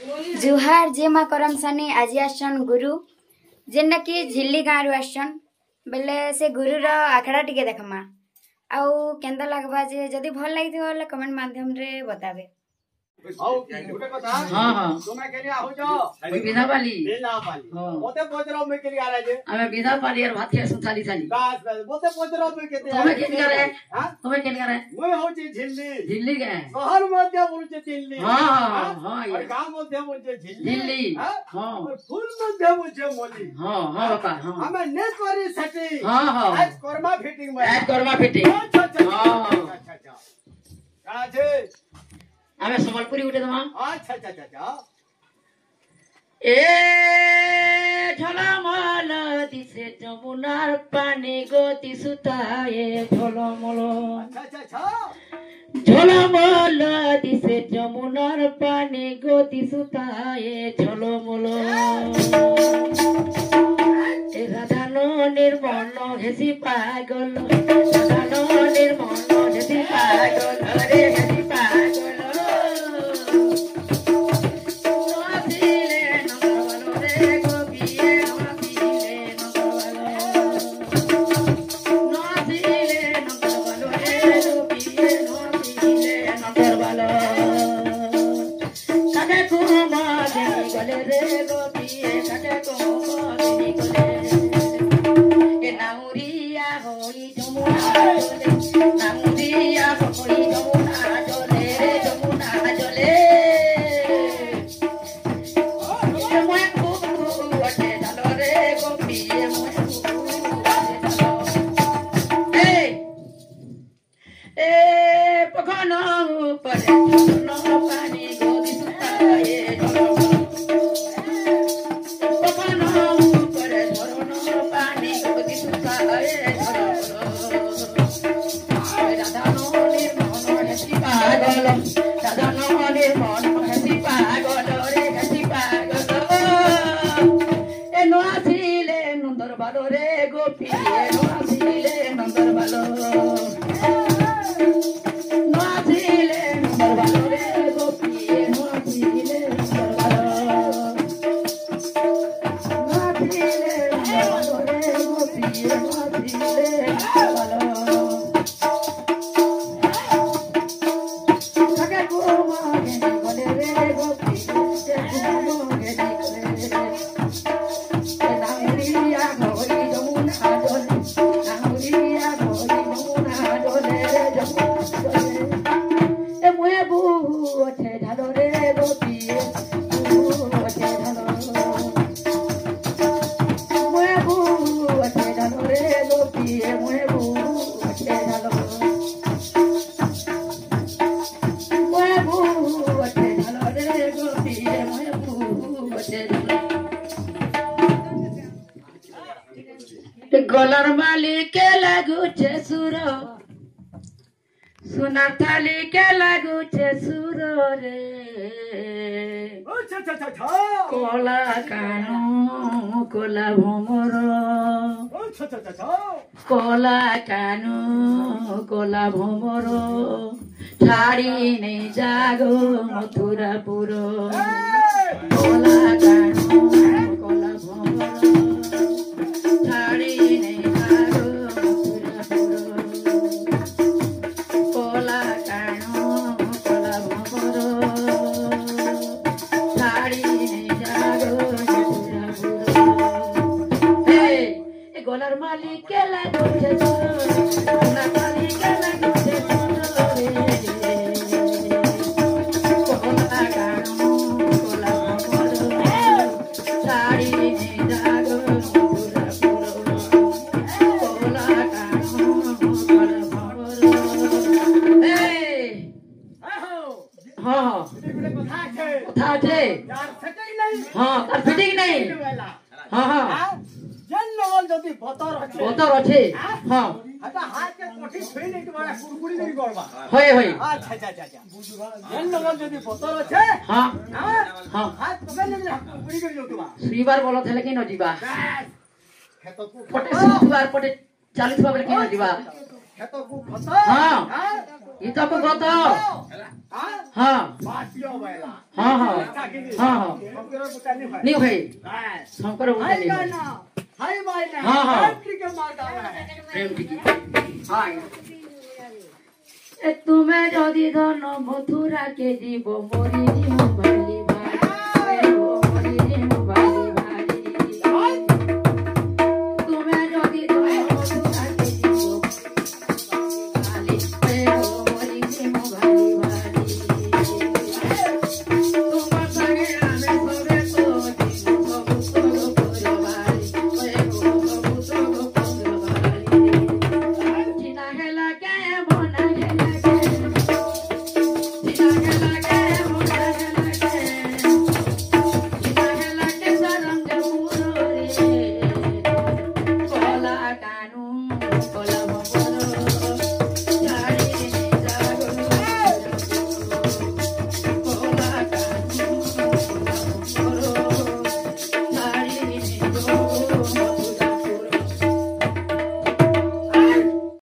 जुहार जे माँ करम सानी आज आसन गुरु जेनटा कि झिल्ली गाँव रु आसन बेले से गुरु रो आखड़ा टिके देखमा आउ केंदा लागबा जे जदी भल लागिथो बोले कमेंट माध्यम रे बताबे। गुटे कथा हां हां तुमे केली आहो जो बिना पाली हां मोते पोजरो में केली आरा जे हमें बिना पाली और भात के सुथाली थाली बस बस मोते पोजरो में केते तुम्हें केन करे हां तुम्हें केन करे मैं होची झिल्ली के शहर मध्य बोलचे झिल्ली हां हां और गांव मध्य बोलचे झिल्ली हां और फूल मध्य बोलचे मोली हां हां बापा हां हमें ने करी सटी हां हां आज कर्मा फिटिंग में आज कर्मा फिटिंग अच्छा काजे हमें संबलपुरी उठे दमा अच्छा ए झलमल दिसे जमुनार पानी गति सुताए झलमल अच्छा झलमल दिसे जमुनार पानी गति सुताए झलमल ए राधानो निर्मल हेसी पागल राधानो निर्मल हेसी पागल रे हेसी पागल गलर माली के लागू छे सुर सोनार थाली के लागू छे सुर रे कोला कानू कोला भमर कोला कानू कोला भमर छाड़ी नहीं जागो मथुरापुर कोला कानू कोला भमर छाड़ी नहीं जागो मथुरापुर कोला कानू कोला भमर छाड़ी नहीं जागो मथुरापुर ए गोलर मालिक के लागो छे सोना मालिक के लागो छे सोना रे कोला कानू कोला भमर छाड़ी नहीं जागो फिटिंग नहीं हाँ हाँ जन लोगन जदी बोतर अच्छे हाँ हटा हाथ के कोठी छुई नहीं तुम्हारा कुरकुरी नहीं करबा होय होय अच्छा जन लोगन जदी बोतर अच्छे हाँ हां हाथ कबे नहीं कुरकुरी कर जो तुमा श्रीवार बोलत है लेकिन न जीवा खेतो को पटे 60 बार पटे 40 बार लेकिन न जीवा खेतକୁ ଖତ ହଁ ଇତକୁ ଗତ ହଁ ବାସିଅ ବଇଲା ହଁ ହଁ ହଁ ହଁ ଶଙ୍କର ବୁଟାନି ଭାଇ ନି ଭାଇ ହାय ଶଙ୍କର ବୁଟାନି ଭାଇ ହାଇ ବଇଲା ହଁ, ହଁ। ଟିକେ ମାରଦା ପ୍ରେମ ଟିକେ ହଁ ଏ ତୁମେ ଯଦି ଧନ ମଥୁରା କେ ଯିବ ମରି ଯିବ